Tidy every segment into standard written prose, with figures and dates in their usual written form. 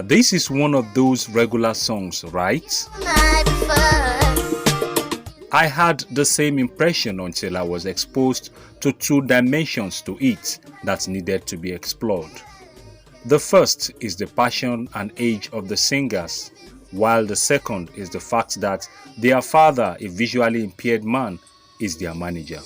This is one of those regular songs, right? I had the same impression until I was exposed to two dimensions to it that needed to be explored. The first is the passion and age of the singers, while the second is the fact that their father, a visually impaired man, is their manager.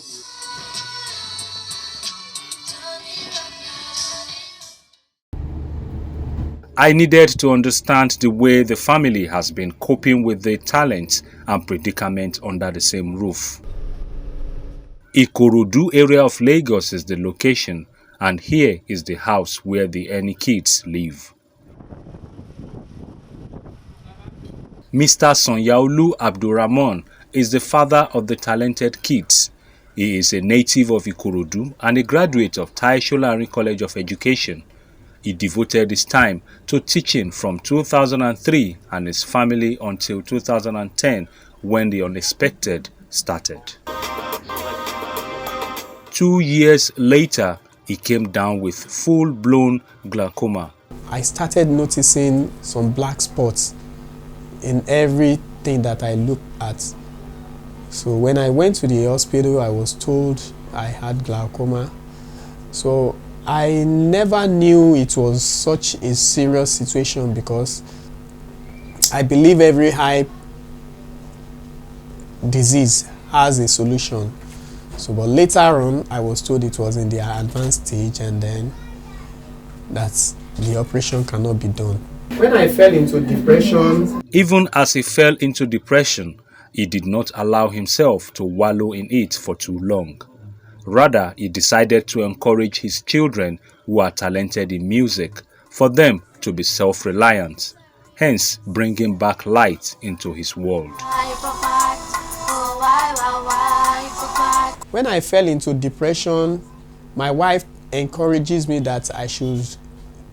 I needed to understand the way the family has been coping with the talent and predicament under the same roof. Ikorodu area of Lagos is the location, and here is the house where the ennykids live. Mr. Sonyaolu Abdurrahman is the father of the talented kids. He is a native of Ikorodu and a graduate of Tai Solarin College of Education. He devoted his time to teaching from 2003 and his family until 2010 when the unexpected started. 2 years later, he came down with full-blown glaucoma. I started noticing some black spots in everything that I looked at. So when I went to the hospital, I was told I had glaucoma. So I never knew it was such a serious situation because I believe every eye disease has a solution. So, but later on, I was told it was in the advanced stage and then that the operation cannot be done. When I fell into depression... Even as he fell into depression, he did not allow himself to wallow in it for too long. Rather, he decided to encourage his children who are talented in music for them to be self-reliant, hence bringing back light into his world. When I fell into depression, my wife encourages me that I should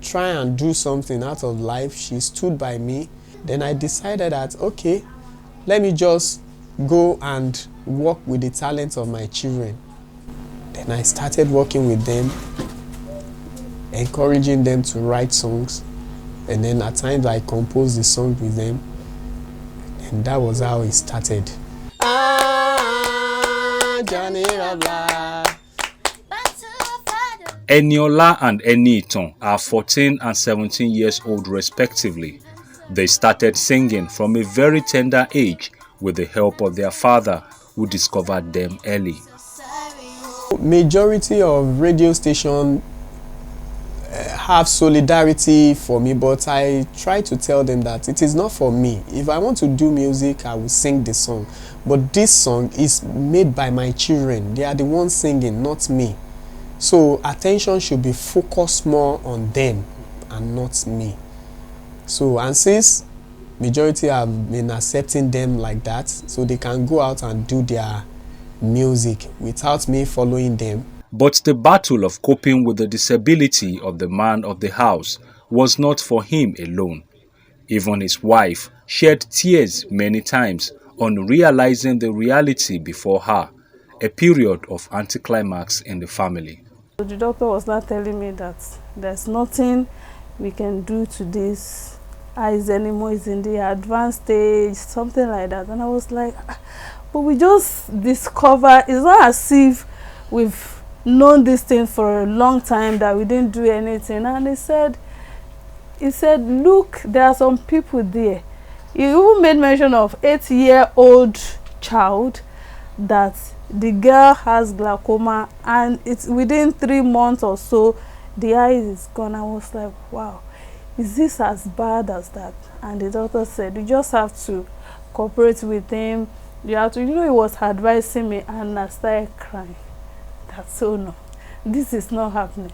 try and do something out of life. She stood by me. Then I decided that, okay, let me just go and work with the talents of my children. Then I started working with them, encouraging them to write songs. And then at times I composed the song with them. And that was how it started. Eniola and Eniton are 14 and 17 years old respectively. They started singing from a very tender age with the help of their father, who discovered them early. Majority of radio stations have solidarity for me, but I try to tell them that it is not for me. If I want to do music, I will sing the song. But this song is made by my children. They are the ones singing, not me. So attention should be focused more on them and not me. So, and since majority have been accepting them like that, so they can go out and do their music without me following them. But the battle of coping with the disability of the man of the house was not for him alone. Even his wife shed tears many times on realizing the reality before her, a period of anticlimax in the family. The doctor was not telling me that there's nothing we can do to this eyes anymore, it's in the advanced stage, something like that. And I was like, but we just discovered, it's not as if we've known this thing for a long time that we didn't do anything. And he said, look, there are some people there. He even made mention of 8-year-old child that the girl has glaucoma and it's within 3 months or so the eye is gone. I was like, wow, is this as bad as that? And the doctor said, you just have to cooperate with him. You have to, he was advising me, and I started crying. That's so no, this is not happening.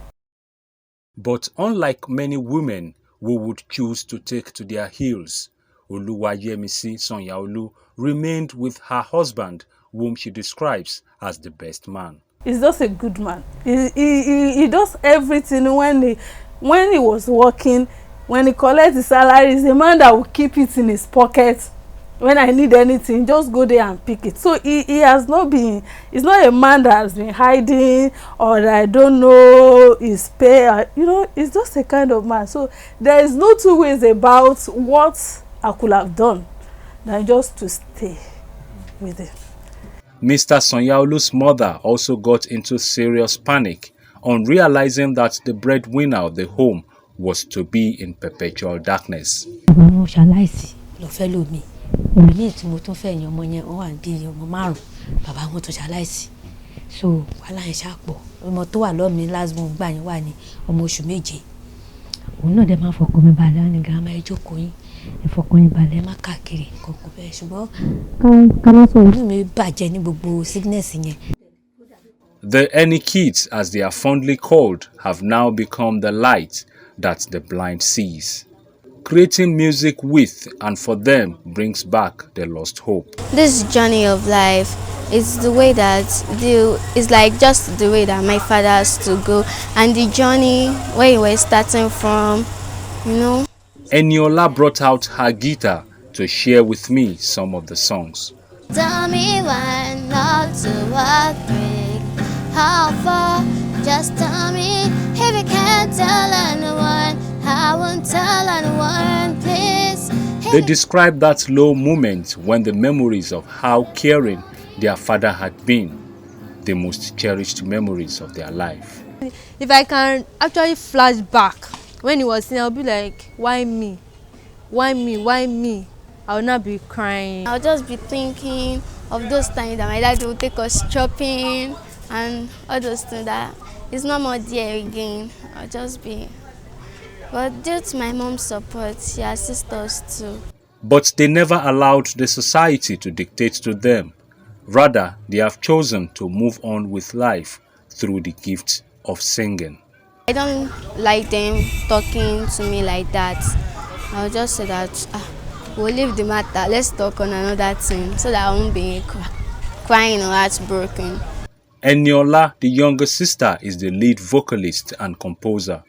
But unlike many women who would choose to take to their heels, Oluwayemisi Sonyaolu remained with her husband, whom she describes as the best man. He's just a good man. He does everything. When he was working, when he collects his salary, he's a man that will keep it in his pocket. when I need anything, just go there and pick it. So he has not been, he's not a man that has been hiding or that I don't know his pay, you know, he's just a kind of man. So there is no two ways about what I could have done than just to stay with him. Mr. Sonyaolu's mother also got into serious panic on realizing that the breadwinner of the home was to be in perpetual darkness. So wàhálà yẹn ṣàpọ̀ ọmọ tó wà lọ́mí last month gbà yẹn wà ní ọmọ oṣù méje òun náà dẹ̀ máa fọkàn mi balẹ̀ ní girama ẹ jókòó yín ẹ fọkàn yín balẹ̀ má káàkiri kọ̀ọ̀kan bẹ́ẹ̀ ṣùgbọ́n ká má sọ inú mi bàjẹ́ ní gbogbo sickness yẹn. The ennykids, as they are fondly called, have now become the light that the blind sees. Creating music with and for them brings back the lost hope. This journey of life is the way that it's like just the way that my father has to go, and the journey where he was starting from, you know. Enniola brought out her guitar to share with me some of the songs. Tell me when, not to what, three, how far, just tell me if you can't tell anyone, I won't tell anyone, please. They describe that low moment when the memories of how caring their father had been, the most cherished memories of their life. If I can actually flash back when he was saying, I'll be like, why me? Why me? Why me? I will not be crying. I'll just be thinking of those times that my dad would take us shopping and all those things that it's not more there again. I'll just be. But due to my mom's support, she assists us too. But they never allowed the society to dictate to them. Rather, they have chosen to move on with life through the gift of singing. I don't like them talking to me like that. I'll just say that we'll leave the matter, let's talk on another thing so that I won't be crying or heartbroken. Enniola, the younger sister, is the lead vocalist and composer.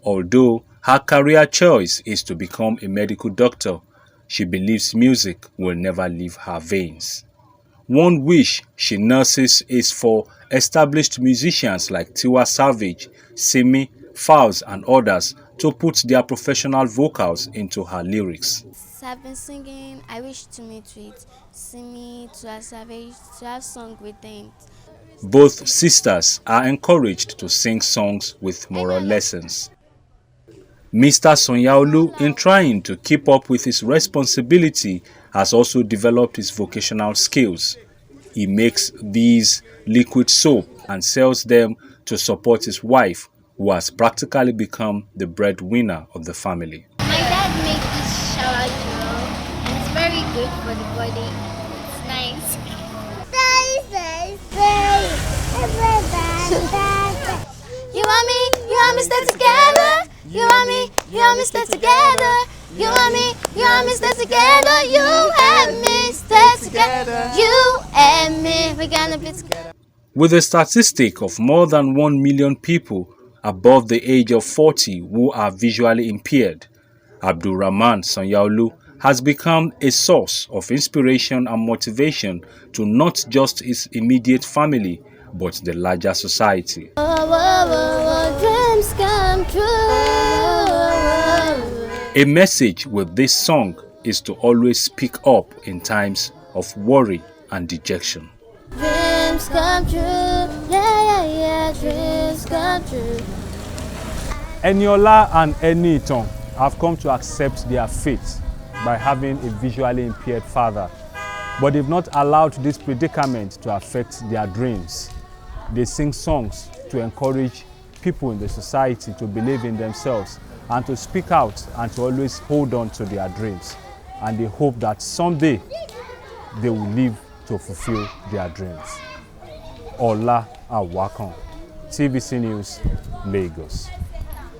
Although her career choice is to become a medical doctor, she believes music will never leave her veins. One wish she nurses is for established musicians like Tiwa Savage, Simi, Falz and others to put their professional vocals into her lyrics. I've been singing, I wish to meet with Simi, Tiwa Savage, to have song with them. Both sisters are encouraged to sing songs with moral lessons. Mr. Sonyaolu, in trying to keep up with his responsibility, has also developed his vocational skills. He makes these liquid soap and sells them to support his wife, who has practically become the breadwinner of the family. My dad made this shower gel, and it's very good for the body. It's nice. You want me, stay together. You want me, stay together. You want me, stay together. You and me, stay together. You and me, we're gonna be together. With a statistic of more than 1 million people above the age of 40 who are visually impaired, Abdulrahman Sonyaolu has become a source of inspiration and motivation to not just his immediate family, but the larger society. Dreams come true. A message with this song is to always speak up in times of worry and dejection. Dreams come true. Yeah, dreams come true. Enniola and Ennykids have come to accept their fate by having a visually impaired father, but they've not allowed this predicament to affect their dreams. They sing songs to encourage people in the society to believe in themselves and to speak out and to always hold on to their dreams. And they hope that someday they will live to fulfill their dreams. Ola Awakan, TVC News, Lagos.